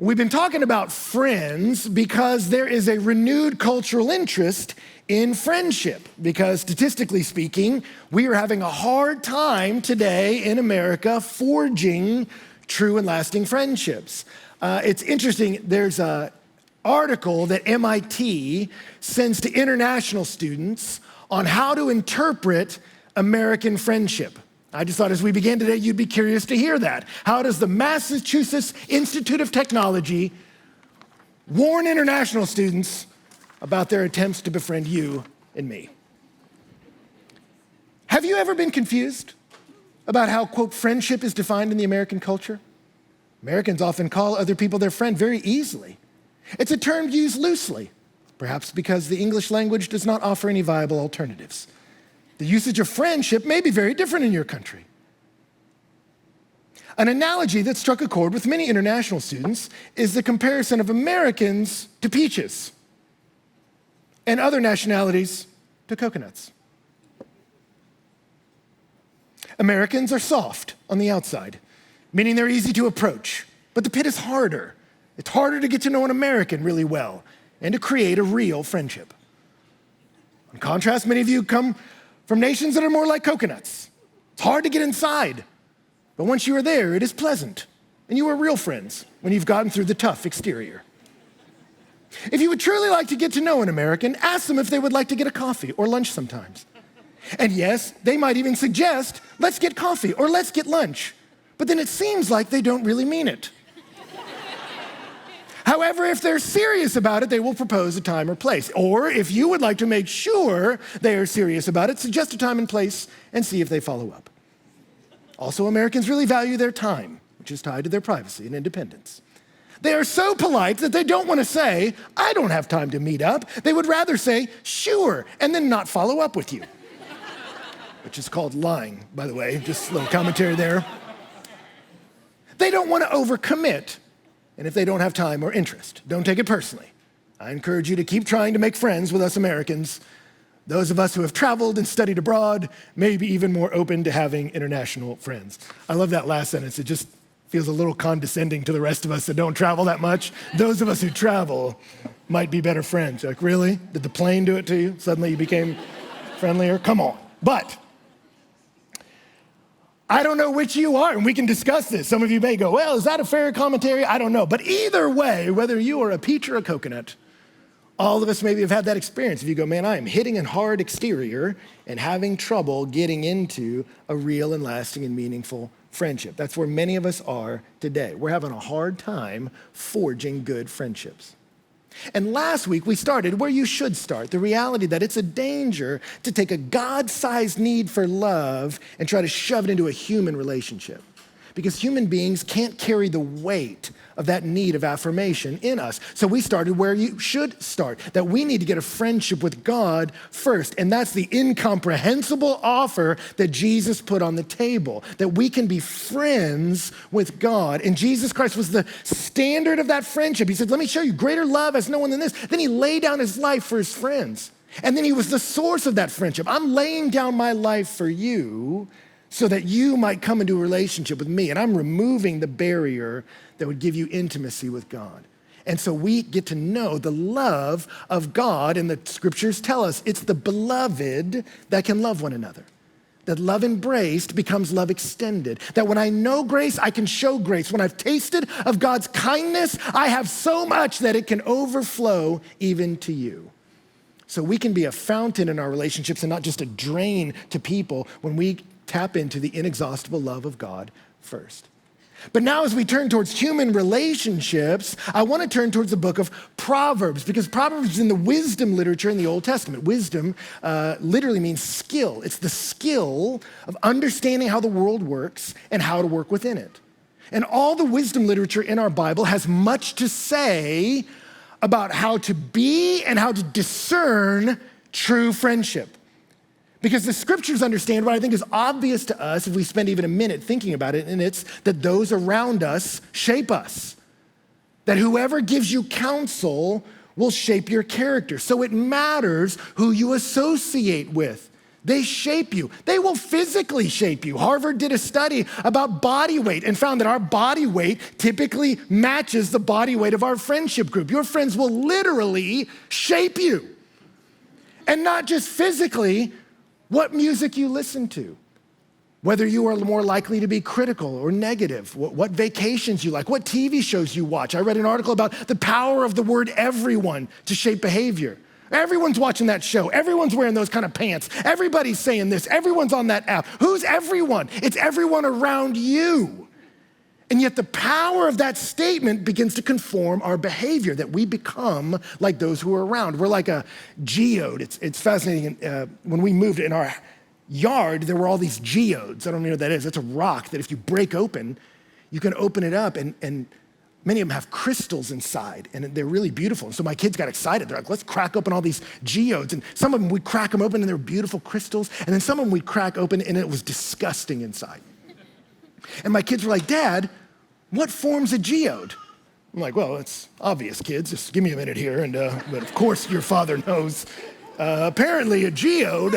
We've been talking about friends because there is a renewed cultural interest in friendship, because statistically speaking, we are having a hard time today in America forging true and lasting friendships. It's interesting, there's an article that MIT sends to international students on how to interpret American friendship. I just thought as we began today, you'd be curious to hear that. How does the Massachusetts Institute of Technology warn international students about their attempts to befriend you and me? Have you ever been confused about how, quote, friendship is defined in the American culture? Americans often call other people their friend very easily. It's a term used loosely, perhaps because the English language does not offer any viable alternatives. The usage of friendship may be very different in your country. An analogy that struck a chord with many international students is the comparison of Americans to peaches and other nationalities to coconuts. Americans are soft on the outside, meaning they're easy to approach, but the pit is harder. It's harder to get to know an American really well and to create a real friendship. In contrast, many of you come from nations that are more like coconuts. It's hard to get inside, but once you are there, it is pleasant, and you are real friends when you've gotten through the tough exterior. If you would truly like to get to know an American, ask them if they would like to get a coffee or lunch sometimes. And yes, they might even suggest, let's get coffee or let's get lunch, but then it seems like they don't really mean it. However, if they're serious about it, they will propose a time or place. Or if you would like to make sure they are serious about it, suggest a time and place and see if they follow up. Also, Americans really value their time, which is tied to their privacy and independence. They are so polite that they don't want to say, I don't have time to meet up. They would rather say, sure, and then not follow up with you. Which is called lying, by the way, just a little commentary there. They don't want to overcommit. And if they don't have time or interest, don't take it personally. I encourage you to keep trying to make friends with us Americans. Those of us who have traveled and studied abroad may be even more open to having international friends. I love that last sentence. It just feels a little condescending to the rest of us that don't travel that much. Those of us who travel might be better friends. Like, really? Did the plane do it to you? Suddenly you became friendlier? Come on. But I don't know which you are, and we can discuss this. Some of you may go, well, is that a fair commentary? I don't know. But either way, whether you are a peach or a coconut, all of us maybe have had that experience. If you go, man, I am hitting a hard exterior and having trouble getting into a real and lasting and meaningful friendship. That's where many of us are today. We're having a hard time forging good friendships. And last week, we started where you should start, the reality that it's a danger to take a God-sized need for love and try to shove it into a human relationship. Because human beings can't carry the weight of that need of affirmation in us. So we started where you should start, that we need to get a friendship with God first. And that's the incomprehensible offer that Jesus put on the table, that we can be friends with God. And Jesus Christ was the standard of that friendship. He said, let me show you, greater love has no one than this. Then he laid down his life for his friends. And then he was the source of that friendship. I'm laying down my life for you so that you might come into a relationship with me. And I'm removing the barrier that would give you intimacy with God. And so we get to know the love of God, and the scriptures tell us it's the beloved that can love one another. That love embraced becomes love extended. That when I know grace, I can show grace. When I've tasted of God's kindness, I have so much that it can overflow even to you. So we can be a fountain in our relationships and not just a drain to people when we tap into the inexhaustible love of God first. But now as we turn towards human relationships, I want to turn towards the book of Proverbs, because Proverbs is in the wisdom literature in the Old Testament. Wisdom literally means skill. It's the skill of understanding how the world works and how to work within it. And all the wisdom literature in our Bible has much to say about how to be and how to discern true friendship. Because the scriptures understand what I think is obvious to us if we spend even a minute thinking about it, and it's that those around us shape us. That whoever gives you counsel will shape your character. So it matters who you associate with. They shape you. They will physically shape you. Harvard did a study about body weight and found that our body weight typically matches the body weight of our friendship group. Your friends will literally shape you. And not just physically, what music you listen to, whether you are more likely to be critical or negative, what vacations you like, what TV shows you watch. I read an article about the power of the word everyone to shape behavior. Everyone's watching that show. Everyone's wearing those kind of pants. Everybody's saying this. Everyone's on that app. Who's everyone? It's everyone around you. And yet the power of that statement begins to conform our behavior, that we become like those who are around. We're like a geode. It's fascinating. When we moved in our yard, there were all these geodes. I don't know what that is. It's a rock that if you break open, you can open it up, and many of them have crystals inside, and they're really beautiful. And so my kids got excited. They're like, let's crack open all these geodes. And some of them, we'd crack them open, and they were beautiful crystals. And then some of them we'd crack open, and it was disgusting inside. And my kids were like, Dad, what forms a geode? I'm like, well, it's obvious, kids. Just give me a minute here. And but of course, your father knows. Apparently, a geode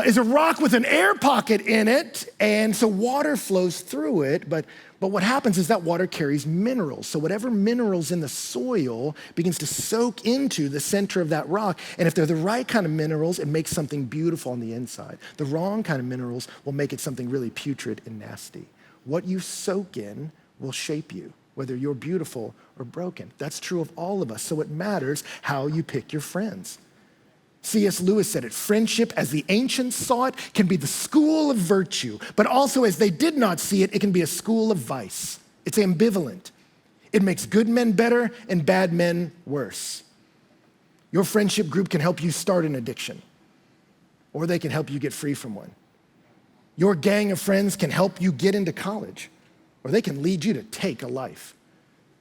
is a rock with an air pocket in it, and so water flows through it, but what happens is that water carries minerals. So whatever minerals in the soil begins to soak into the center of that rock, and if they're the right kind of minerals, it makes something beautiful on the inside. The wrong kind of minerals will make it something really putrid and nasty. What you soak in will shape you, whether you're beautiful or broken. That's true of all of us, so it matters how you pick your friends. C.S. Lewis said it, friendship as the ancients saw it can be the school of virtue, but also as they did not see it, it can be a school of vice. It's ambivalent. It makes good men better and bad men worse. Your friendship group can help you start an addiction, or they can help you get free from one. Your gang of friends can help you get into college, or they can lead you to take a life.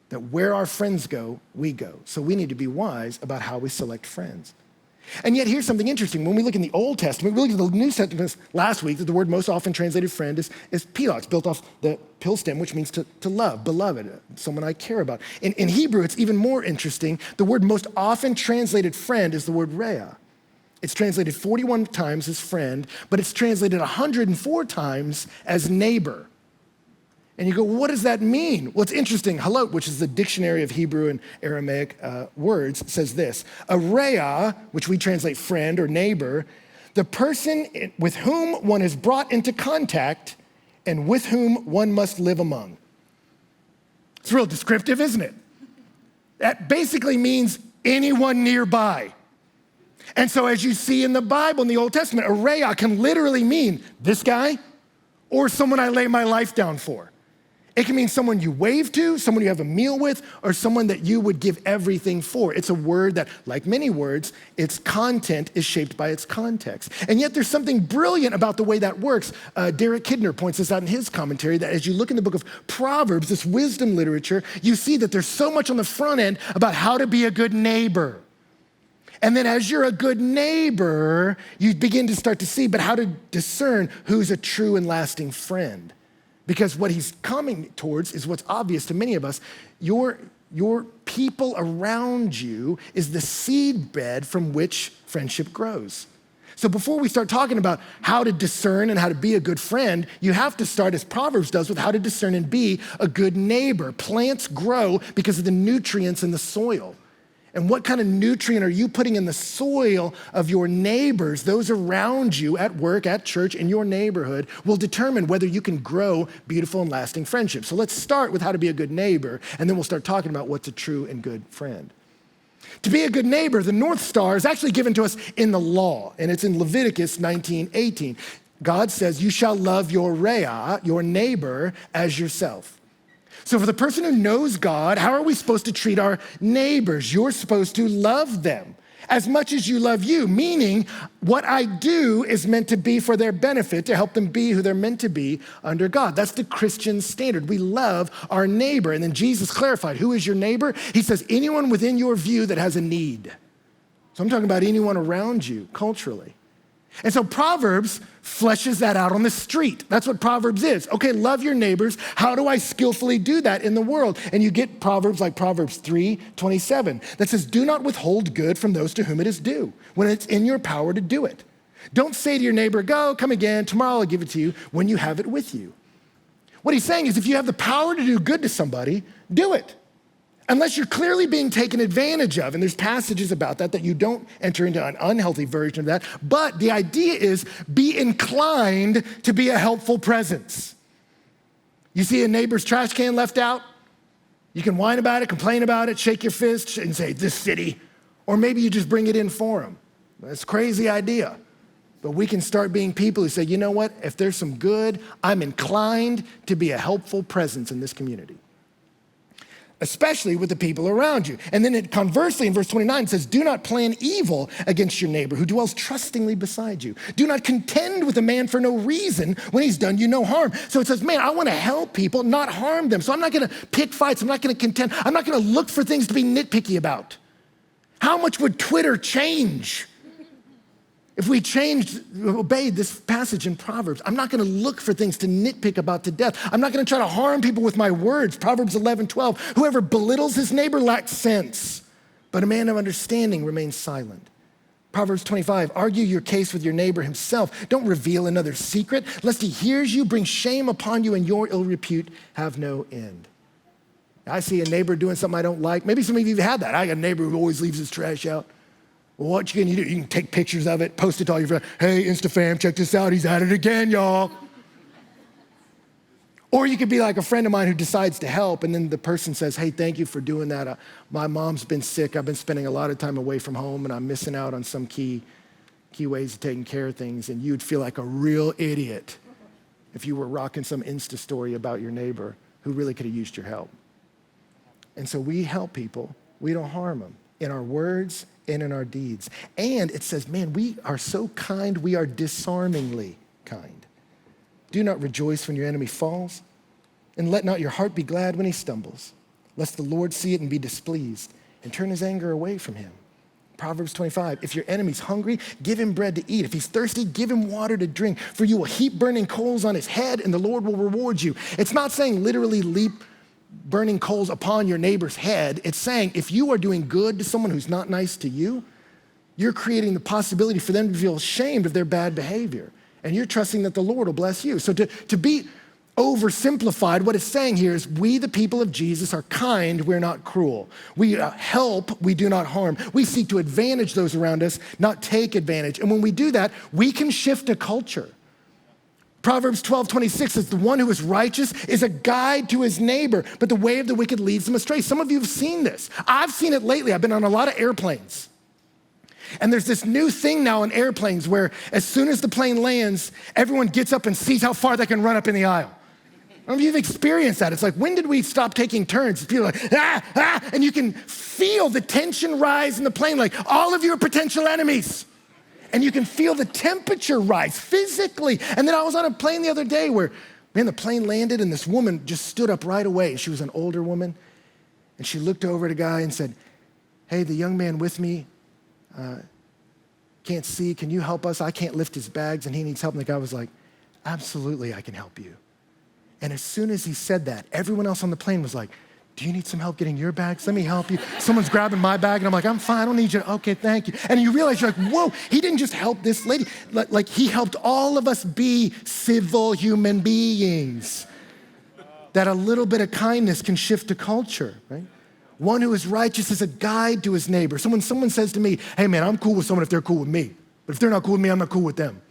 That where our friends go, we go. So we need to be wise about how we select friends. And yet here's something interesting. When we look in the Old Testament, we looked at the New Testament last week, that the word most often translated friend is pilos, built off the pil stem, which means to love, beloved, someone I care about. In Hebrew, it's even more interesting. The word most often translated friend is the word rea. It's translated 41 times as friend, but it's translated 104 times as neighbor. And you go, well, what does that mean? Well, it's interesting. Halot, which is the dictionary of Hebrew and Aramaic words, says this. A rea, which we translate friend or neighbor, the person with whom one is brought into contact and with whom one must live among. It's real descriptive, isn't it? That basically means anyone nearby. And so as you see in the Bible, in the Old Testament, a rea can literally mean this guy or someone I lay my life down for. It can mean someone you wave to, someone you have a meal with, or someone that you would give everything for. It's a word that, like many words, its content is shaped by its context. And yet there's something brilliant about the way that works. Derek Kidner points this out in his commentary, that as you look in the book of Proverbs, this wisdom literature, you see that there's so much on the front end about how to be a good neighbor. And then as you're a good neighbor, you begin to start to see, but how to discern who's a true and lasting friend. Because what he's coming towards is what's obvious to many of us. Your people around you is the seed bed from which friendship grows. So before we start talking about how to discern and how to be a good friend, you have to start, as Proverbs does, with how to discern and be a good neighbor. Plants grow because of the nutrients in the soil. And what kind of nutrient are you putting in the soil of your neighbors, those around you at work, at church, in your neighborhood, will determine whether you can grow beautiful and lasting friendships. So let's start with how to be a good neighbor, and then we'll start talking about what's a true and good friend. To be a good neighbor, the North Star is actually given to us in the law, and it's in Leviticus 19:18. God says, you shall love your rea, your neighbor, as yourself. So for the person who knows God, how are we supposed to treat our neighbors? You're supposed to love them as much as you love you, meaning what I do is meant to be for their benefit, to help them be who they're meant to be under God. That's the Christian standard. We love our neighbor. And then Jesus clarified, who is your neighbor? He says, anyone within your view that has a need. So I'm talking about anyone around you culturally. And so Proverbs fleshes that out on the street. That's what Proverbs is. Okay, love your neighbors. How do I skillfully do that in the world? And you get Proverbs like Proverbs 3:27 that says, do not withhold good from those to whom it is due when it's in your power to do it. Don't say to your neighbor, go, come again, tomorrow I'll give it to you, when you have it with you. What he's saying is if you have the power to do good to somebody, do it. Unless you're clearly being taken advantage of, and there's passages about that you don't enter into an unhealthy version of that, but the idea is be inclined to be a helpful presence. You see a neighbor's trash can left out, you can whine about it, complain about it, shake your fist and say, this city, or maybe you just bring it in for them. That's a crazy idea. But we can start being people who say, you know what, if there's some good, I'm inclined to be a helpful presence in this community, especially with the people around you. And then conversely, in verse 29, it says, do not plan evil against your neighbor who dwells trustingly beside you. Do not contend with a man for no reason when he's done you no harm. So it says, man, I want to help people, not harm them. So I'm not going to pick fights. I'm not going to contend. I'm not going to look for things to be nitpicky about. How much would Twitter change if we obeyed this passage in Proverbs? I'm not gonna look for things to nitpick about to death. I'm not gonna try to harm people with my words. Proverbs 11:12, whoever belittles his neighbor lacks sense, but a man of understanding remains silent. Proverbs 25, argue your case with your neighbor himself. Don't reveal another's secret, lest he hears you, bring shame upon you, and your ill repute have no end. I see a neighbor doing something I don't like. Maybe some of you have had that. I got a neighbor who always leaves his trash out. Well, what you can do? You can take pictures of it, post it to all your friends. Hey, InstaFam, check this out. He's at it again, y'all. Or you could be like a friend of mine who decides to help, and then the person says, hey, thank you for doing that. My mom's been sick. I've been spending a lot of time away from home, and I'm missing out on some key ways of taking care of things. And you'd feel like a real idiot if you were rocking some Insta story about your neighbor who really could have used your help. And so we help people. We don't harm them in our words and in our deeds. And it says, man, we are so kind, we are disarmingly kind. Do not rejoice when your enemy falls, and let not your heart be glad when he stumbles, lest the Lord see it and be displeased and turn his anger away from him. Proverbs 25, if your enemy's hungry, give him bread to eat. If he's thirsty, give him water to drink, for you will heap burning coals on his head and the Lord will reward you. It's not saying literally leap burning coals upon your neighbor's head. It's saying if you are doing good to someone who's not nice to you, you're creating the possibility for them to feel ashamed of their bad behavior. And you're trusting that the Lord will bless you. So to be oversimplified, what it's saying here is we, the people of Jesus, are kind, we're not cruel. We help, we do not harm. We seek to advantage those around us, not take advantage. And when we do that, we can shift a culture. Proverbs 12:26 says, the one who is righteous is a guide to his neighbor, but the way of the wicked leads them astray. Some of you have seen this. I've seen it lately. I've been on a lot of airplanes. And there's this new thing now on airplanes where as soon as the plane lands, everyone gets up and sees how far they can run up in the aisle. I don't know if you've experienced that. It's like, when did we stop taking turns? People are like, and you can feel the tension rise in the plane, like all of you are potential enemies. And you can feel the temperature rise physically. And then I was on a plane the other day where, man, the plane landed and this woman just stood up right away. She was an older woman. And she looked over at a guy and said, hey, the young man with me can't see. Can you help us? I can't lift his bags and he needs help. And the guy was like, absolutely, I can help you. And as soon as he said that, everyone else on the plane was like, do you need some help getting your bags? Let me help you. Someone's grabbing my bag and I'm like, I'm fine, I don't need you. Okay, thank you. And you realize you're like, whoa, he didn't just help this lady. Like he helped all of us be civil human beings. That a little bit of kindness can shift a culture, right? One who is righteous is a guide to his neighbor. Someone says to me, hey man, I'm cool with someone if they're cool with me. But if they're not cool with me, I'm not cool with them.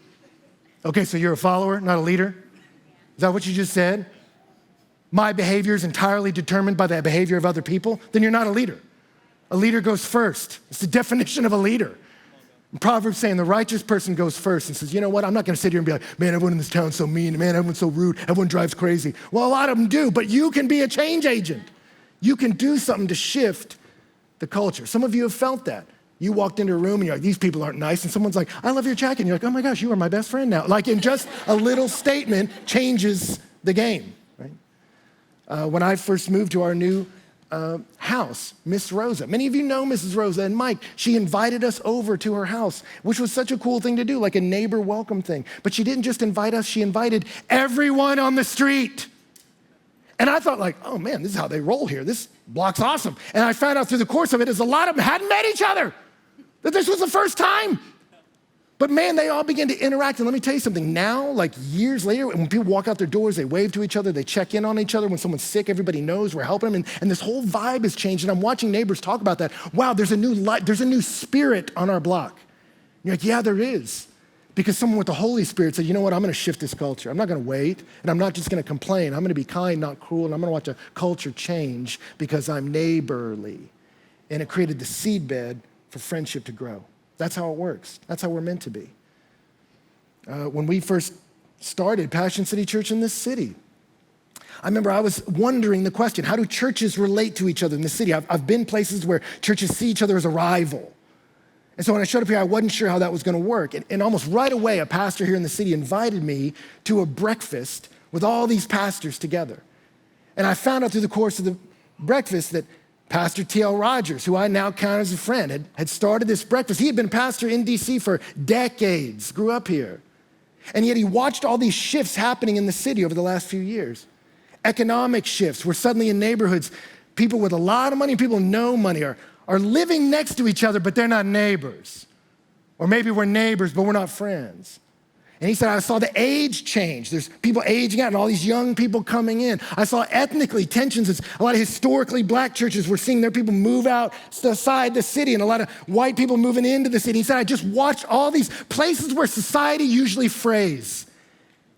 Okay, so you're a follower, not a leader? Is that what you just said? My behavior is entirely determined by the behavior of other people? Then you're not a leader. A leader goes first. It's the definition of a leader. Proverbs saying the righteous person goes first and says, you know what, I'm not gonna sit here and be like, man, everyone in this town's so mean, man, everyone's so rude, everyone drives crazy. Well, a lot of them do, but you can be a change agent. You can do something to shift the culture. Some of you have felt that. You walked into a room and you're like, these people aren't nice, and someone's like, I love your jacket, and you're like, oh my gosh, you are my best friend now. Like in just a little statement changes the game, right? When I first moved to our new house, Miss Rosa. Many of you know Mrs. Rosa and Mike. She invited us over to her house, which was such a cool thing to do, like a neighbor welcome thing. But she didn't just invite us, she invited everyone on the street. And I thought like, oh man, this is how they roll here. This block's awesome. And I found out through the course of it is a lot of them hadn't met each other. That this was the first time. But man, they all began to interact. And let me tell you something, now, like years later, when people walk out their doors, they wave to each other, they check in on each other. When someone's sick, everybody knows we're helping them. And this whole vibe has changed. And I'm watching neighbors talk about that. Wow, there's a new light, there's a new spirit on our block. And you're like, yeah, there is. Because someone with the Holy Spirit said, you know what, I'm gonna shift this culture. I'm not gonna wait, and I'm not just gonna complain. I'm gonna be kind, not cruel, and I'm gonna watch a culture change because I'm neighborly. And it created the seedbed for friendship to grow. That's how it works. That's how we're meant to be. When we first started Passion City Church in this city, I remember I was wondering the question, how do churches relate to each other in the city? I've been places where churches see each other as a rival. And so when I showed up here, I wasn't sure how that was gonna work. And almost right away, a pastor here in the city invited me to a breakfast with all these pastors together. And I found out through the course of the breakfast that Pastor T.L. Rogers, who I now count as a friend, had started this breakfast. He had been pastor in DC for decades, grew up here. And yet he watched all these shifts happening in the city over the last few years. Economic shifts, where suddenly in neighborhoods, people with a lot of money, people with no money are living next to each other, but they're not neighbors. Or maybe we're neighbors, but we're not friends. And he said, I saw the age change. There's people aging out and all these young people coming in. I saw ethnically tensions. It's a lot of historically black churches, we're seeing their people move out outside the city and a lot of white people moving into the city. He said, I just watched all these places where society usually frays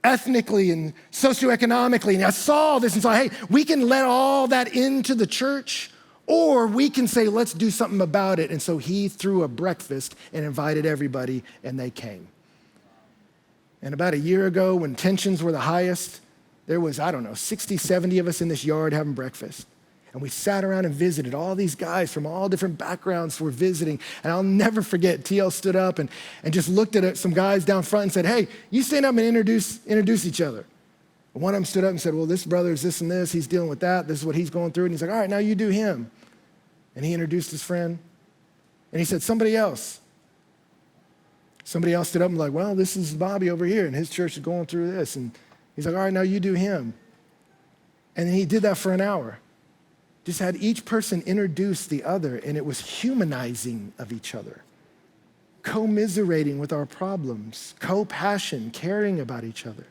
ethnically and socioeconomically. And I saw this and saw, hey, we can let all that into the church, or we can say, let's do something about it. And so he threw a breakfast and invited everybody, and they came. And about a year ago, when tensions were the highest, there was, 60, 70 of us in this yard having breakfast. And we sat around and visited. All these guys from all different backgrounds were visiting. And I'll never forget, TL stood up and just looked at some guys down front and said, hey, you stand up and introduce each other. And one of them stood up and said, well, this brother is this and this. He's dealing with that. This is what he's going through. And he's like, all right, now you do him. And he introduced his friend. And he said, somebody else. Somebody else stood up and was like, well, this is Bobby over here, and his church is going through this. And he's like, all right, now you do him. And then he did that for an hour. Just had each person introduce the other, and it was humanizing of each other, commiserating with our problems, co-passion, caring about each other.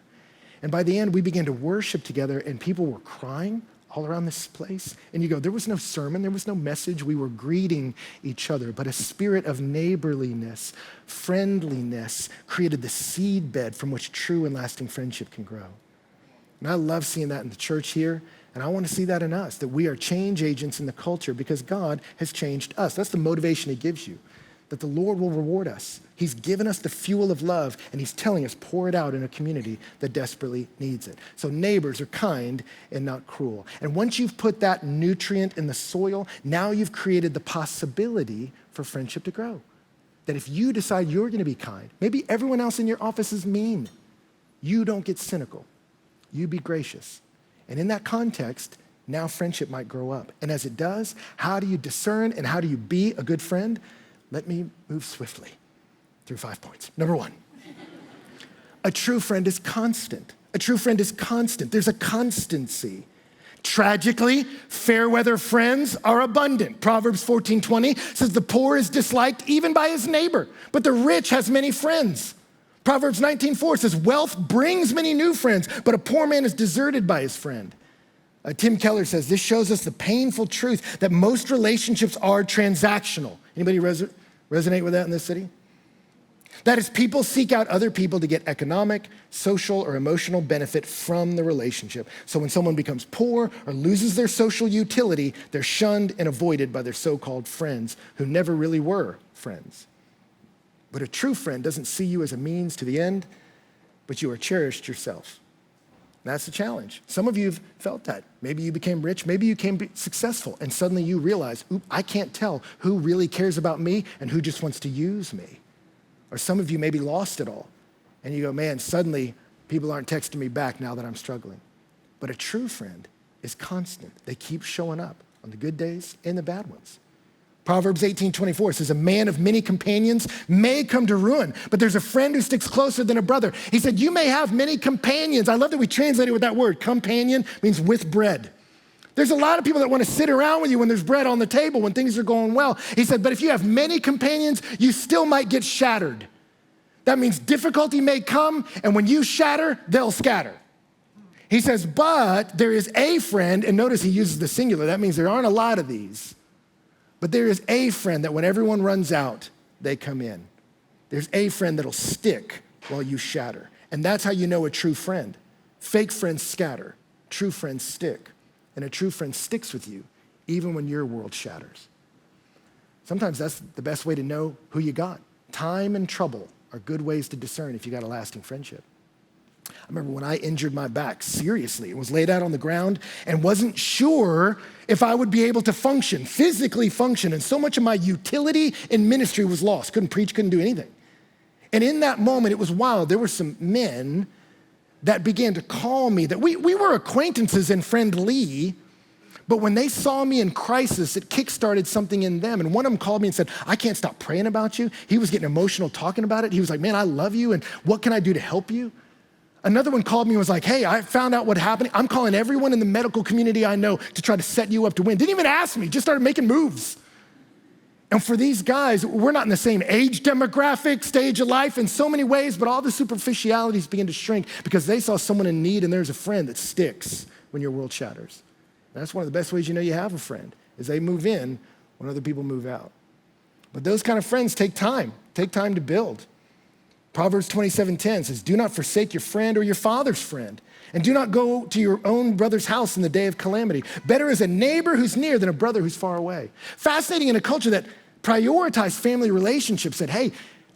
And by the end, we began to worship together, and people were crying all around this place. And you go, there was no sermon, there was no message. We were greeting each other, but a spirit of neighborliness, friendliness created the seedbed from which true and lasting friendship can grow. And I love seeing that in the church here. And I want to see that in us, that we are change agents in the culture because God has changed us. That's the motivation he gives you, that the Lord will reward us. He's given us the fuel of love, and he's telling us, pour it out in a community that desperately needs it. So neighbors are kind and not cruel. And once you've put that nutrient in the soil, now you've created the possibility for friendship to grow. That if you decide you're going to be kind, maybe everyone else in your office is mean, you don't get cynical. You be gracious. And in that context, now friendship might grow up. And as it does, how do you discern and how do you be a good friend? Let me move swiftly through 5 points. Number one, a true friend is constant. A true friend is constant. There's a constancy. Tragically, fair weather friends are abundant. Proverbs 14:20 says the poor is disliked even by his neighbor, but the rich has many friends. Proverbs 19:4 says wealth brings many new friends, but a poor man is deserted by his friend. Tim Keller says this shows us the painful truth that most relationships are transactional. Anybody resonate with that in this city? That is, people seek out other people to get economic, social, or emotional benefit from the relationship. So when someone becomes poor or loses their social utility, they're shunned and avoided by their so-called friends who never really were friends. But a true friend doesn't see you as a means to the end, but you are cherished yourself. That's the challenge. Some of you have felt that. Maybe you became rich, maybe you became successful, and suddenly you realize, I can't tell who really cares about me and who just wants to use me. Or some of you maybe lost it all, and you go, man, suddenly people aren't texting me back now that I'm struggling. But a true friend is constant. They keep showing up on the good days and the bad ones. Proverbs 18:24 says, a man of many companions may come to ruin, but there's a friend who sticks closer than a brother. He said, you may have many companions. I love that we translate it with that word. Companion means with bread. There's a lot of people that want to sit around with you when there's bread on the table, when things are going well. He said, but if you have many companions, you still might get shattered. That means difficulty may come, and when you shatter, they'll scatter. He says, but there is a friend, and notice he uses the singular. That means there aren't a lot of these. But there is a friend that when everyone runs out, they come in. There's a friend that'll stick while you shatter. And that's how you know a true friend. Fake friends scatter. True friends stick. And a true friend sticks with you, even when your world shatters. Sometimes that's the best way to know who you got. Time and trouble are good ways to discern if you got a lasting friendship. I remember when I injured my back seriously, and was laid out on the ground and wasn't sure if I would be able to function, physically function, and so much of my utility in ministry was lost. Couldn't preach, couldn't do anything. And in that moment, it was wild. There were some men that began to call me, that we were acquaintances and friendly, but when they saw me in crisis, it kickstarted something in them. And one of them called me and said, I can't stop praying about you. He was getting emotional talking about it. He was like, man, I love you, and what can I do to help you? Another one called me and was like, hey, I found out what happened. I'm calling everyone in the medical community I know to try to set you up to win. Didn't even ask me, just started making moves. And for these guys, we're not in the same age demographic, stage of life in so many ways, but all the superficialities begin to shrink because they saw someone in need and there's a friend that sticks when your world shatters. And that's one of the best ways you know you have a friend, is they move in when other people move out. But those kind of friends take time to build. Proverbs 27:10 says, do not forsake your friend or your father's friend, and do not go to your own brother's house in the day of calamity. Better is a neighbor who's near than a brother who's far away. Fascinating in a culture that prioritized family relationships, that, hey,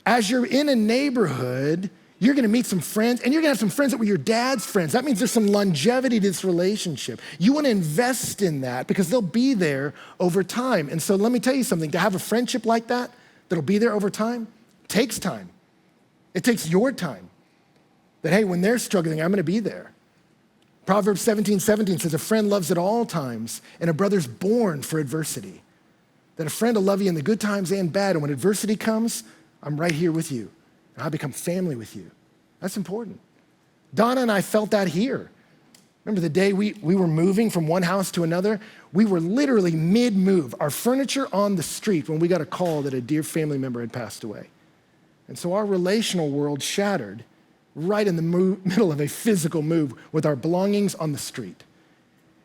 as you're in a neighborhood, you're gonna meet some friends, and you're gonna have some friends that were your dad's friends. That means there's some longevity to this relationship. You wanna invest in that because they'll be there over time. And so let me tell you something, to have a friendship like that, that'll be there over time, takes time. It takes your time. That, hey, when they're struggling, I'm gonna be there. Proverbs 17:17 says, a friend loves at all times, and a brother's born for adversity. That a friend will love you in the good times and bad, and when adversity comes, I'm right here with you, and I become family with you. That's important. Donna and I felt that here. Remember the day we were moving from one house to another? We were literally mid-move, our furniture on the street, when we got a call that a dear family member had passed away. And so our relational world shattered right in the middle of a physical move with our belongings on the street.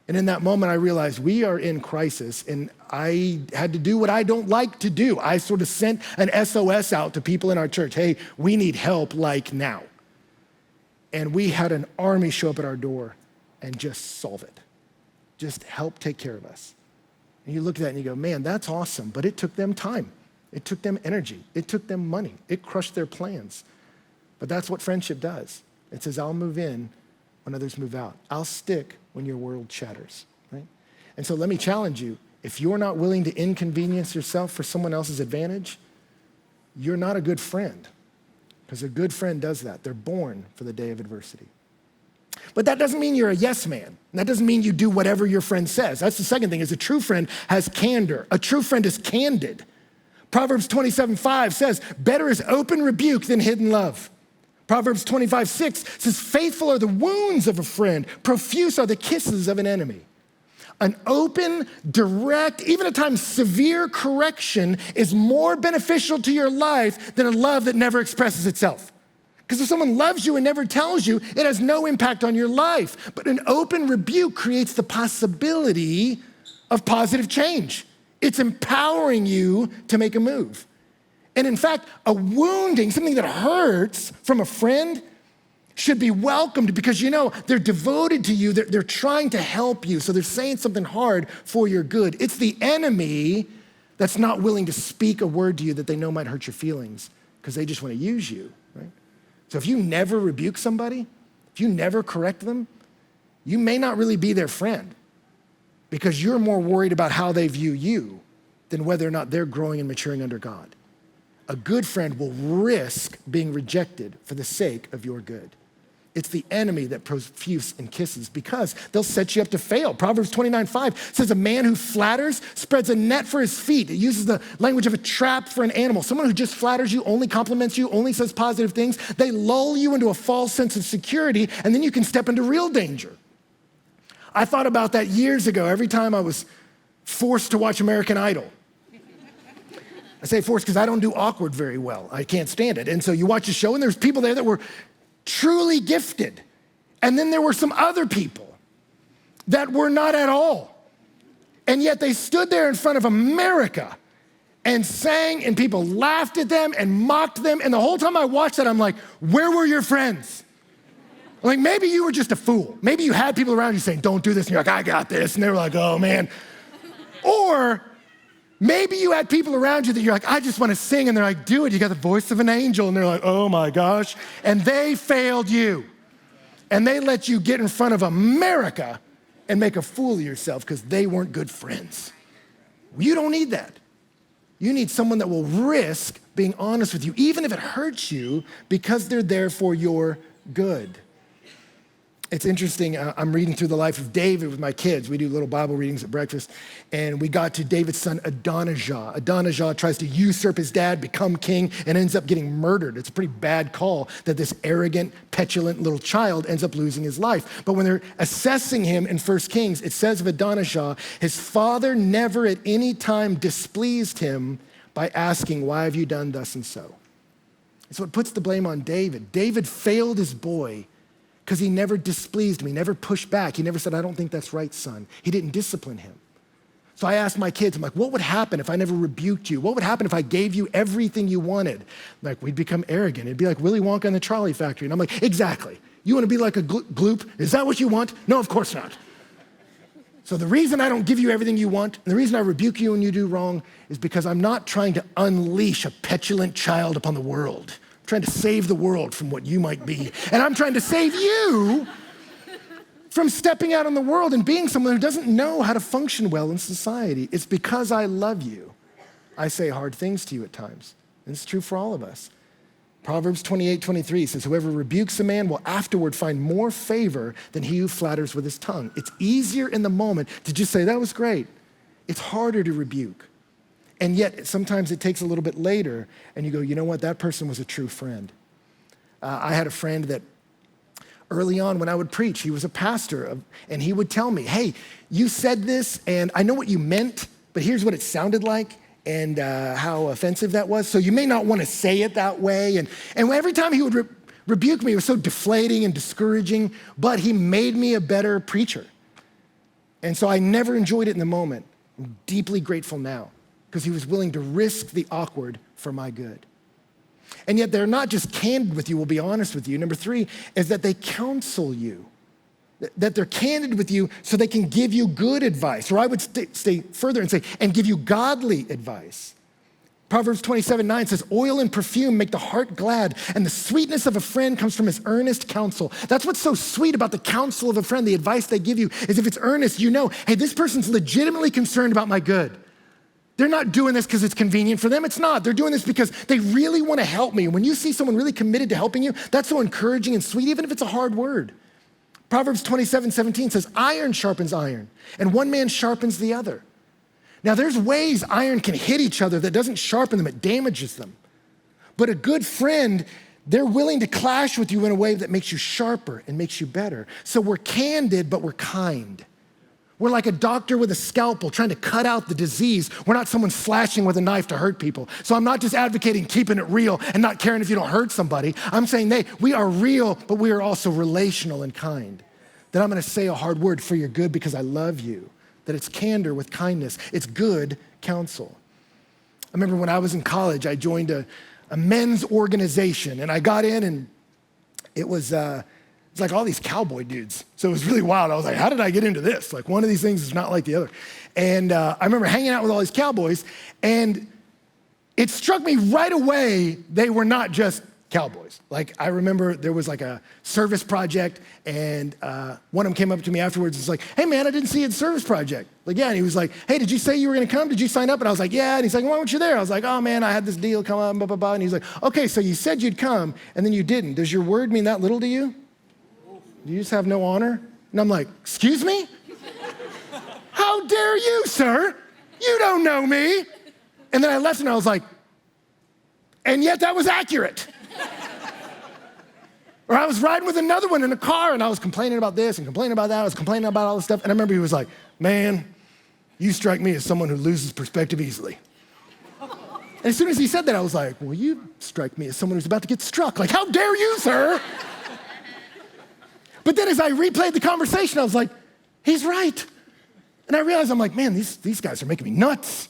And in that moment, I realized we are in crisis, and I had to do what I don't like to do. I sort of sent an SOS out to people in our church. Hey, we need help like now. And we had an army show up at our door and just solve it. Just help take care of us. And you look at that and you go, man, that's awesome, but it took them time. It took them energy. It took them money. It crushed their plans. But that's what friendship does. It says, I'll move in when others move out. I'll stick when your world shatters, right? And so let me challenge you. If you're not willing to inconvenience yourself for someone else's advantage, you're not a good friend, because a good friend does that. They're born for the day of adversity. But that doesn't mean you're a yes man. That doesn't mean you do whatever your friend says. That's the second thing, is a true friend has candor. A true friend is candid. Proverbs 27:5 says, better is open rebuke than hidden love. Proverbs 25:6 says, faithful are the wounds of a friend, profuse are the kisses of an enemy. An open, direct, even at times severe correction is more beneficial to your life than a love that never expresses itself. Because if someone loves you and never tells you, it has no impact on your life. But an open rebuke creates the possibility of positive change. It's empowering you to make a move. And in fact, a wounding, something that hurts from a friend, should be welcomed, because you know they're devoted to you, they're trying to help you, so they're saying something hard for your good. It's the enemy that's not willing to speak a word to you that they know might hurt your feelings, because they just want to use you, right? So if you never rebuke somebody, if you never correct them, you may not really be their friend, because you're more worried about how they view you than whether or not they're growing and maturing under God. A good friend will risk being rejected for the sake of your good. It's the enemy that profuse in kisses, because they'll set you up to fail. Proverbs 29:5 says, a man who flatters spreads a net for his feet. It uses the language of a trap for an animal. Someone who just flatters you, only compliments you, only says positive things, they lull you into a false sense of security, and then you can step into real danger. I thought about that years ago, every time I was forced to watch American Idol. I say forced because I don't do awkward very well. I can't stand it. And so you watch a show and there's people there that were truly gifted. And then there were some other people that were not at all. And yet they stood there in front of America and sang, and people laughed at them and mocked them. And the whole time I watched that, I'm like, where were your friends? Like, maybe you were just a fool. Maybe you had people around you saying, don't do this. And you're like, I got this. And they were like, oh man. Or maybe you had people around you that you're like, I just want to sing. And they're like, do it. You got the voice of an angel. And they're like, oh my gosh. And they failed you. And they let you get in front of America and make a fool of yourself because they weren't good friends. You don't need that. You need someone that will risk being honest with you, even if it hurts you, because they're there for your good. It's interesting, I'm reading through the life of David with my kids. We do little Bible readings at breakfast, and we got to David's son Adonijah. Adonijah tries to usurp his dad, become king, and ends up getting murdered. It's a pretty bad call that this arrogant, petulant little child ends up losing his life. But when they're assessing him in 1 Kings, it says of Adonijah, his father never at any time displeased him by asking, why have you done thus and so? So it puts the blame on David. David failed his boy because he never displeased him. He never pushed back. He never said, I don't think that's right, son. He didn't discipline him. So I asked my kids, I'm like, what would happen if I never rebuked you? What would happen if I gave you everything you wanted? Like, we'd become arrogant. It'd be like Willy Wonka in the Trolley Factory. And I'm like, exactly. You want to be like a gloop? Is that what you want? No, of course not. So the reason I don't give you everything you want, and the reason I rebuke you when you do wrong, is because I'm not trying to unleash a petulant child upon the world. Trying to save the world from what you might be. And I'm trying to save you from stepping out in the world and being someone who doesn't know how to function well in society. It's because I love you. I say hard things to you at times. And it's true for all of us. Proverbs 28:23 says, whoever rebukes a man will afterward find more favor than he who flatters with his tongue. It's easier in the moment to just say, that was great. It's harder to rebuke. And yet, sometimes it takes a little bit later, and you go, you know what, that person was a true friend. I had a friend that early on when I would preach, he was a pastor, and he would tell me, hey, you said this, and I know what you meant, but here's what it sounded like, and how offensive that was. So you may not want to say it that way. And every time he would rebuke me, it was so deflating and discouraging, but he made me a better preacher. And so I never enjoyed it in the moment. I'm deeply grateful now, because he was willing to risk the awkward for my good. And yet they're not just candid with you, we'll be honest with you. Number 3 is that they counsel you, that they're candid with you so they can give you good advice. Or I would stay further and say, and give you godly advice. Proverbs 27:9 says, oil and perfume make the heart glad, and the sweetness of a friend comes from his earnest counsel. That's what's so sweet about the counsel of a friend. The advice they give you is if it's earnest, you know, hey, this person's legitimately concerned about my good. They're not doing this because it's convenient for them. It's not. They're doing this because they really want to help me. And when you see someone really committed to helping you, that's so encouraging and sweet, even if it's a hard word. Proverbs 27:17 says, iron sharpens iron, and one man sharpens the other. Now, there's ways iron can hit each other that doesn't sharpen them, it damages them. But a good friend, they're willing to clash with you in a way that makes you sharper and makes you better. So we're candid, but we're kind. We're like a doctor with a scalpel trying to cut out the disease. We're not someone slashing with a knife to hurt people. So I'm not just advocating keeping it real and not caring if you don't hurt somebody. I'm saying, we are real, but we are also relational and kind. That I'm gonna say a hard word for your good because I love you. That it's candor with kindness. It's good counsel. I remember when I was in college, I joined a men's organization, and I got in, and it was like all these cowboy dudes. So it was really wild. I was like, how did I get into this? Like, one of these things is not like the other. And I remember hanging out with all these cowboys, and it struck me right away, they were not just cowboys. Like, I remember there was like a service project, and one of them came up to me afterwards and was like, hey man, I didn't see you at the service project. Like, yeah, and he was like, hey, did you say you were gonna come? Did you sign up? And I was like, yeah, and he's like, why weren't you there? I was like, oh man, I had this deal come up, blah, blah, blah. And he's like, okay, so you said you'd come, and then you didn't. Does your word mean that little to you? Do you just have no honor? And I'm like, excuse me? How dare you, sir? You don't know me. And then I left and I was like, and yet that was accurate. Or I was riding with another one in a car, and I was complaining about this and complaining about that. I was complaining about all this stuff. And I remember he was like, man, you strike me as someone who loses perspective easily. And as soon as he said that, I was like, well, you strike me as someone who's about to get struck. Like, how dare you, sir? But then as I replayed the conversation, I was like, he's right. And I realized, I'm like, man, these guys are making me nuts.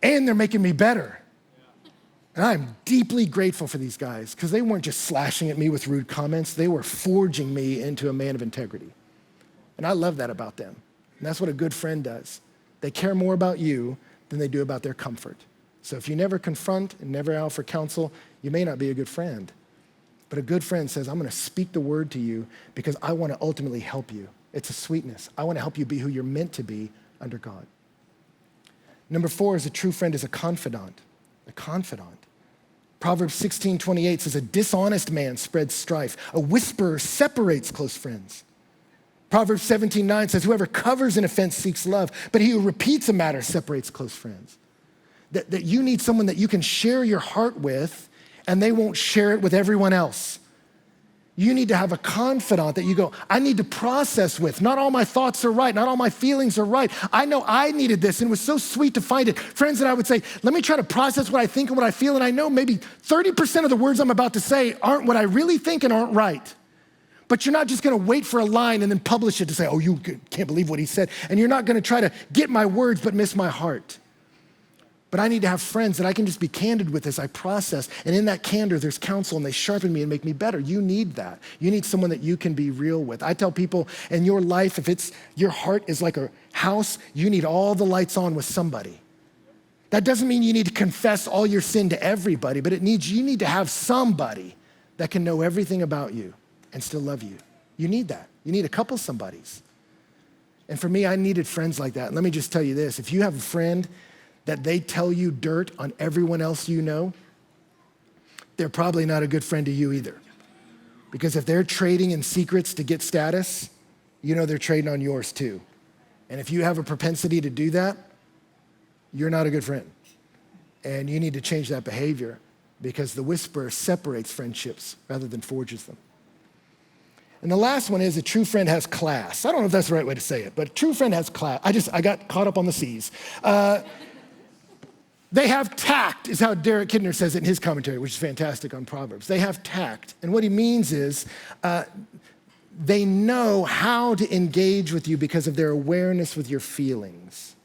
And they're making me better. And I'm deeply grateful for these guys because they weren't just slashing at me with rude comments. They were forging me into a man of integrity. And I love that about them. And that's what a good friend does. They care more about you than they do about their comfort. So if you never confront and never offer counsel, you may not be a good friend. But a good friend says, I'm going to speak the word to you because I want to ultimately help you. It's a sweetness. I want to help you be who you're meant to be under God. Number 4 is a true friend is a confidant. A confidant. Proverbs 16:28 says, a dishonest man spreads strife. A whisperer separates close friends. Proverbs 17:9 says, whoever covers an offense seeks love, but he who repeats a matter separates close friends. That you need someone that you can share your heart with, and they won't share it with everyone else. You need to have a confidant that you go, I need to process with. Not all my thoughts are right. Not all my feelings are right. I know I needed this, and it was so sweet to find it. Friends that I would say, let me try to process what I think and what I feel, and I know maybe 30% of the words I'm about to say aren't what I really think and aren't right. But you're not just gonna wait for a line and then publish it to say, oh, you can't believe what he said. And you're not gonna try to get my words but miss my heart. But I need to have friends that I can just be candid with as I process. And in that candor, there's counsel, and they sharpen me and make me better. You need that. You need someone that you can be real with. I tell people in your life, if it's your heart is like a house, you need all the lights on with somebody. That doesn't mean you need to confess all your sin to everybody, but you need to have somebody that can know everything about you and still love you. You need that. You need a couple somebodies. And for me, I needed friends like that. And let me just tell you this, if you have a friend that they tell you dirt on everyone else you know, they're probably not a good friend to you either. Because if they're trading in secrets to get status, you know they're trading on yours too. And if you have a propensity to do that, you're not a good friend. And you need to change that behavior because the whisperer separates friendships rather than forges them. And the last one is a true friend has class. I don't know if that's the right way to say it, but a true friend has class. I got caught up on the C's. They have tact, is how Derek Kidner says it in his commentary, which is fantastic on Proverbs. They have tact. And what he means is they know how to engage with you because of their awareness with your feelings.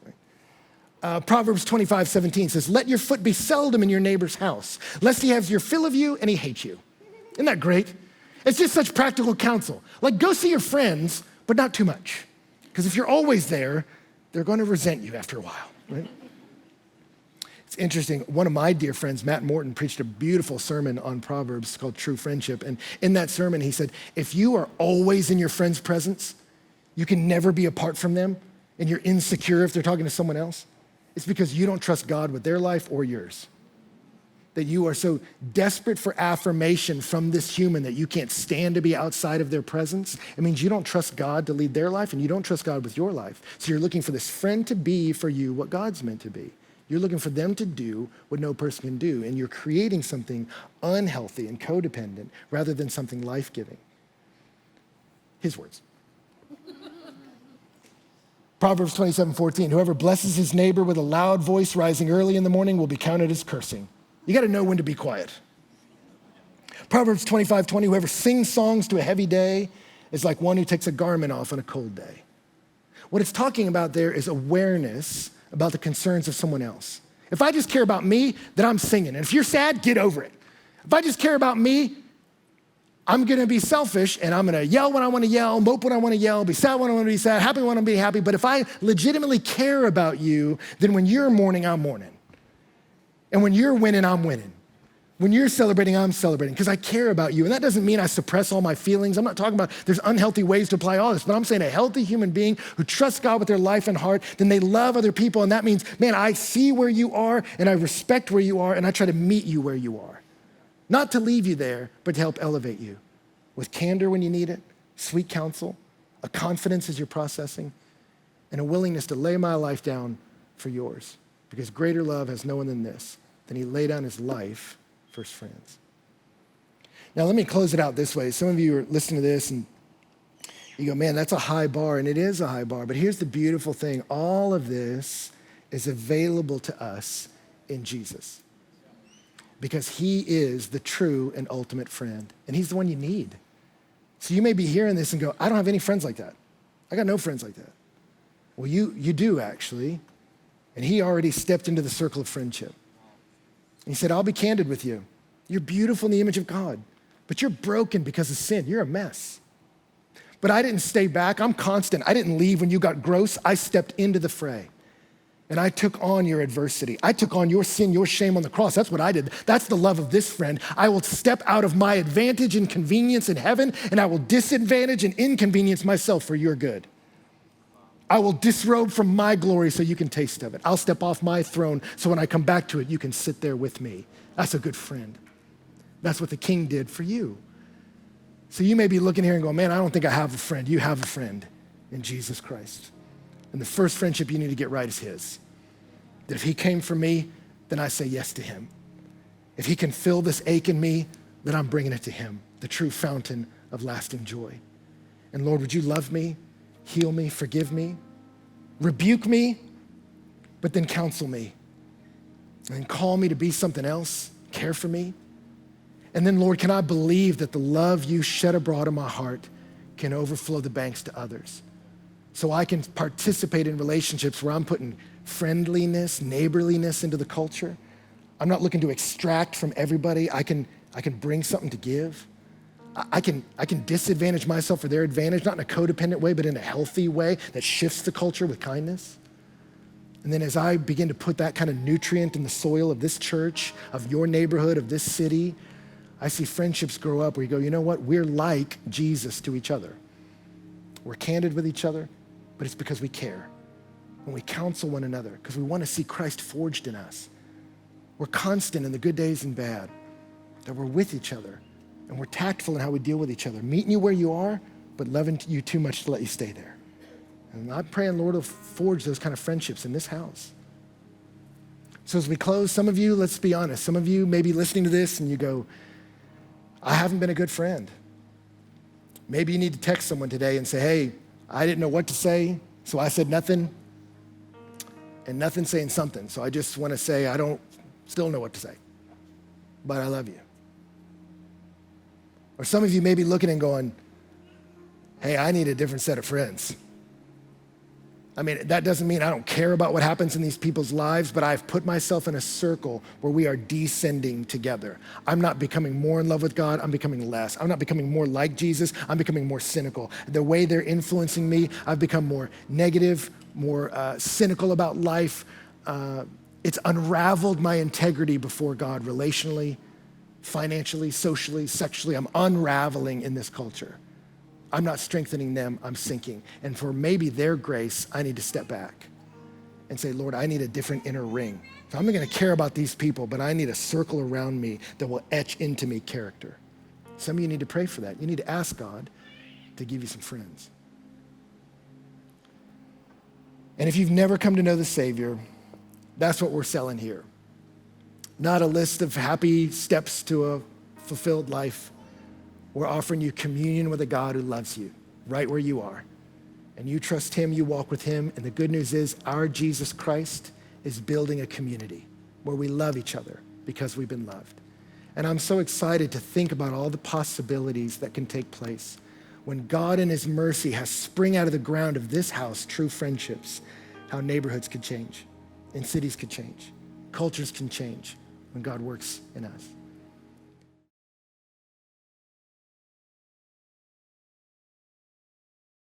Proverbs 25:17 says, let your foot be seldom in your neighbor's house, lest he has your fill of you and he hates you. Isn't that great? It's just such practical counsel. Like, go see your friends, but not too much. Because if you're always there, they're going to resent you after a while, right? It's interesting. One of my dear friends, Matt Morton, preached a beautiful sermon on Proverbs called True Friendship. And in that sermon, he said, if you are always in your friend's presence, you can never be apart from them, and you're insecure if they're talking to someone else, it's because you don't trust God with their life or yours. That you are so desperate for affirmation from this human that you can't stand to be outside of their presence. It means you don't trust God to lead their life, and you don't trust God with your life. So you're looking for this friend to be for you what God's meant to be. You're looking for them to do what no person can do, and you're creating something unhealthy and codependent rather than something life-giving. His words. Proverbs 27:14, whoever blesses his neighbor with a loud voice rising early in the morning will be counted as cursing. You got to know when to be quiet. Proverbs 25:20, whoever sings songs to a heavy day is like one who takes a garment off on a cold day. What it's talking about there is awareness about the concerns of someone else. If I just care about me, then I'm singing. And if you're sad, get over it. If I just care about me, I'm gonna be selfish and I'm gonna yell when I wanna yell, mope when I wanna yell, be sad when I wanna be sad, happy when I wanna be happy. But if I legitimately care about you, then when you're mourning, I'm mourning. And when you're winning, I'm winning. When you're celebrating, I'm celebrating because I care about you. And that doesn't mean I suppress all my feelings. I'm not talking about there's unhealthy ways to apply all this, but I'm saying a healthy human being who trusts God with their life and heart, then they love other people. And that means, man, I see where you are and I respect where you are and I try to meet you where you are. Not to leave you there, but to help elevate you with candor when you need it, sweet counsel, a confidence as you're processing, and a willingness to lay my life down for yours. Because greater love has no one than this, than he laid down his life for his friends. Now, let me close it out this way. Some of you are listening to this and you go, man, that's a high bar, and it is a high bar. But here's the beautiful thing. All of this is available to us in Jesus. Because he is the true and ultimate friend. And he's the one you need. So you may be hearing this and go, I don't have any friends like that. I got no friends like that. Well, you do actually. And he already stepped into the circle of friendship. And he said, I'll be candid with you. You're beautiful in the image of God, but you're broken because of sin. You're a mess. But I didn't stay back. I'm constant. I didn't leave when you got gross. I stepped into the fray. And I took on your adversity. I took on your sin, your shame on the cross. That's what I did. That's the love of this friend. I will step out of my advantage and convenience in heaven, and I will disadvantage and inconvenience myself for your good. I will disrobe from my glory so you can taste of it. I'll step off my throne so when I come back to it, you can sit there with me. That's a good friend. That's what the king did for you. So you may be looking here and going, man, I don't think I have a friend. You have a friend in Jesus Christ. And the first friendship you need to get right is his. That if he came for me, then I say yes to him. If he can fill this ache in me, then I'm bringing it to him, the true fountain of lasting joy. And Lord, would you love me, heal me, forgive me, rebuke me, but then counsel me, and call me to be something else, care for me. And then, Lord, can I believe that the love you shed abroad in my heart can overflow the banks to others? So I can participate in relationships where I'm putting friendliness, neighborliness into the culture. I'm not looking to extract from everybody. I can bring something to give. I can disadvantage myself for their advantage, not in a codependent way, but in a healthy way that shifts the culture with kindness. And then as I begin to put that kind of nutrient in the soil of this church, of your neighborhood, of this city, I see friendships grow up where you go, you know what? We're like Jesus to each other. We're candid with each other, but it's because we care. And we counsel one another because we want to see Christ forged in us. We're constant in the good days and bad, that we're with each other, and we're tactful in how we deal with each other, meeting you where you are, but loving you too much to let you stay there. And I'm praying, Lord, will forge those kind of friendships in this house. So as we close, some of you, let's be honest, some of you may be listening to this and you go, I haven't been a good friend. Maybe you need to text someone today and say, hey, I didn't know what to say, so I said nothing, and nothing saying something. So I just want to say I don't still know what to say, but I love you. Or some of you may be looking and going, hey, I need a different set of friends. I mean, that doesn't mean I don't care about what happens in these people's lives, but I've put myself in a circle where we are descending together. I'm not becoming more in love with God, I'm becoming less. I'm not becoming more like Jesus, I'm becoming more cynical. The way they're influencing me, I've become more negative, more cynical about life. It's unraveled my integrity before God relationally, financially, socially, sexually. I'm unraveling in this culture. I'm not strengthening them, I'm sinking. And for maybe their grace, I need to step back and say, Lord, I need a different inner ring. So I'm not gonna care about these people, but I need a circle around me that will etch into me character. Some of you need to pray for that. You need to ask God to give you some friends. And if you've never come to know the Savior, that's what we're selling here. Not a list of happy steps to a fulfilled life. We're offering you communion with a God who loves you right where you are. And you trust him, you walk with him. And the good news is our Jesus Christ is building a community where we love each other because we've been loved. And I'm so excited to think about all the possibilities that can take place when God in his mercy has spring out of the ground of this house true friendships, how neighborhoods could change and cities could change, cultures can change when God works in us.